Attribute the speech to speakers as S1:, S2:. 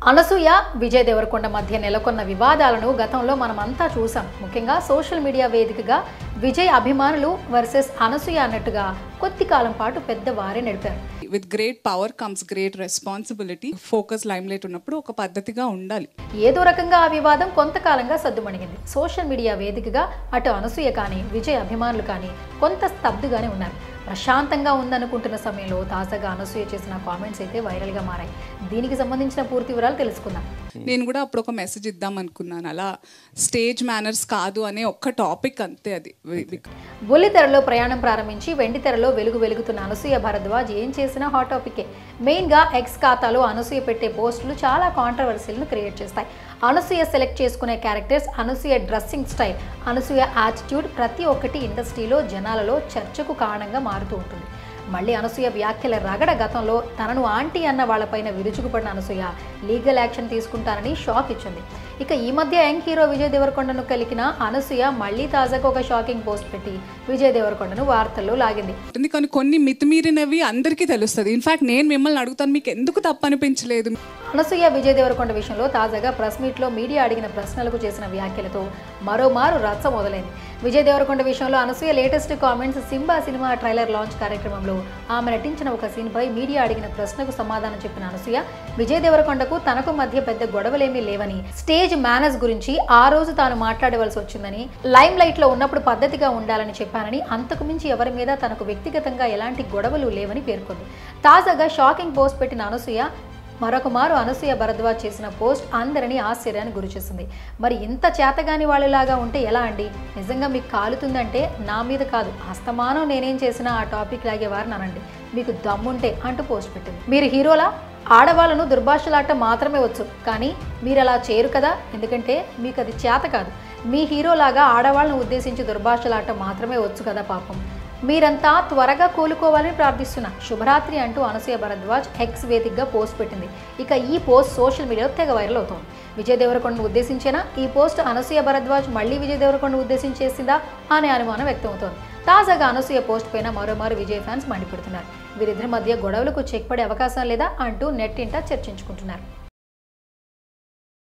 S1: అనసూయ విజయ్ దేవరకొండ మధ్య నెలకొన్న వివాదాలను గతంలో మనమంతా చూసాం. ముఖ్యంగా సోషల్ మీడియా వేదికగా విజయ్ అభిమానులు వర్సెస్ అనసూయ అన్నట్టుగా కొద్ది కాలం పాటు పెద్ద వారే నడిపారు.
S2: With great power comes great responsibility. Focus limelight ఉన్నప్పుడు ఒక పద్ధతిగా ఉండాలి.
S1: ఏదో రకంగా ఆ వివాదం కొంతకాలంగా సద్దుమణిగింది. సోషల్ మీడియా వేదికగా అటు అనసూయ కానీ విజయ్ అభిమానులు కానీ కొంత స్తబ్దుగానే ఉన్నారు. ప్రశాంతంగా ఉందనుకుంటున్న సమయంలో తాజాగా అనసూయ చేసిన కామెంట్స్ అయితే వైరల్గా మారాయి. దీనికి సంబంధించిన పూర్తి వివరాలు తెలుసుకుందాం.
S2: నేను కూడా అప్పుడు ఒక మెసేజ్ ఇద్దాం అనుకున్నాను, అలా స్టేజ్ మేనర్స్ కాదు అనే ఒక్క టాపిక్ అంతే. అది
S1: బుల్లితెరలో ప్రయాణం ప్రారంభించి వెండితెరలో వెలుగుతున్న అనసూయ భరద్వాజ్ ఏం చేసినా హాట్ టాపికే. మెయిన్గా ఎక్స్ ఖాతాలో అనసూయ పెట్టే పోస్టులు చాలా కాంట్రవర్సీలను క్రియేట్ చేస్తాయి. అనసూయ సెలెక్ట్ చేసుకునే characters, Anasuya dressing style, Anasuya attitude ప్రతి ఒక్కటి ఇండస్ట్రీలో జనాలలో చర్చకు కారణంగా మారుతూ ఉంటుంది. మళ్ళీ అనసూయ వ్యాఖ్యల రగడ. గతంలో తనను ఆంటీ అన్న వాళ్ళపైన విరుచుకుపడిన అనసూయ లీగల్ యాక్షన్ తీసుకుంటానని షాక్ ఇచ్చింది. ఇక ఈ మధ్య యంగ్ హీరో విజయ్ దేవరకొండను కలిగిన అనసూయ మళ్ళీ తాజాగా ఒక షాకింగ్ పోస్ట్ పెట్టి విజయ్ దేవరకొండను వార్తల్లో లాగింది.
S2: కానీ కొన్ని మితిమీరినవి అందరికీ తెలుస్తుంది. ఇన్ఫాక్ట్ నేను మిమ్మల్ని అడుగుతాను, మీకు ఎందుకు తప్పు అనిపించలేదు?
S1: అనసూయ విజయ్ దేవరకొండ విషయంలో తాజాగా ప్రెస్ మీట్లో మీడియా అడిగిన ప్రశ్నలకు చేసిన వ్యాఖ్యలతో మరోమారు రచ్చ మొదలైంది. విజయ్ దేవరకొండ విషయంలో Anasuya latest comments. Simba cinema trailer launch కార్యక్రమంలో ఆమె నటించిన ఒక సీన్పై మీడియా అడిగిన ప్రశ్నకు సమాధానం చెప్పిన అనసూయ విజయ్ దేవరకొండకు తనకు మధ్య పెద్ద గొడవలేమీ లేవని, స్టేజ్ మేనర్స్ గురించి ఆ రోజు తాను మాట్లాడవలసి వచ్చిందని, లైమ్ లైట్ లో ఉన్నప్పుడు పద్ధతిగా ఉండాలని చెప్పానని, అంతకు మించి ఎవరి మీద తనకు వ్యక్తిగతంగా ఎలాంటి గొడవలు లేవని పేర్కొంది. తాజాగా షాకింగ్ పోస్ట్ పెట్టిన అనసూయ మరొకమారు అనసూయ భరద్వాజ్ చేసిన పోస్ట్ అందరినీ ఆశ్చర్యానికి గురిచేసింది. మరి ఇంత చేతగాని వాళ్ళలాగా ఉంటే ఎలా అండి? నిజంగా మీకు కాలుతుందంటే నా మీద కాదు, అస్తమానం నేనేం చేసినా ఆ టాపిక్ లాగేవారిని అనండి, మీకు దమ్ముంటే అంటూ పోస్ట్ పెట్టింది. మీరు హీరోలా? ఆడవాళ్ళను దుర్భాషలాట మాత్రమే వచ్చు, కానీ మీరు అలా చేయరు కదా, ఎందుకంటే మీకు అది చేత కాదు. మీ హీరోలాగా ఆడవాళ్ళను ఉద్దేశించి దుర్భాషలాట మాత్రమే వచ్చు కదా పాపం. మీరంతా త్వరగా కోలుకోవాలని ప్రార్థిస్తున్నా. శుభరాత్రి అంటూ అనసూయ భరద్వాజ్ ఎక్స్ వేదికగా పోస్ట్ పెట్టింది. ఇక ఈ పోస్ట్ సోషల్ మీడియాలో తెగ వైరల్ అవుతోంది. విజయ్ దేవరకొండను ఉద్దేశించేనా ఈ పోస్ట్? అనసూయ భరద్వాజ్ మళ్ళీ విజయ్ దేవరకొండను ఉద్దేశించేసిందా అనే అనుమానం వ్యక్తమవుతోంది. తాజాగా అనసూయ పోస్ట్ పైన మరోమారు విజయ్ ఫ్యాన్స్ మండిపడుతున్నారు. వీరిద్దరి మధ్య గొడవలకు చెక్ పడే అవకాశం లేదా అంటూ నెట్టింట చర్చించుకుంటున్నారు.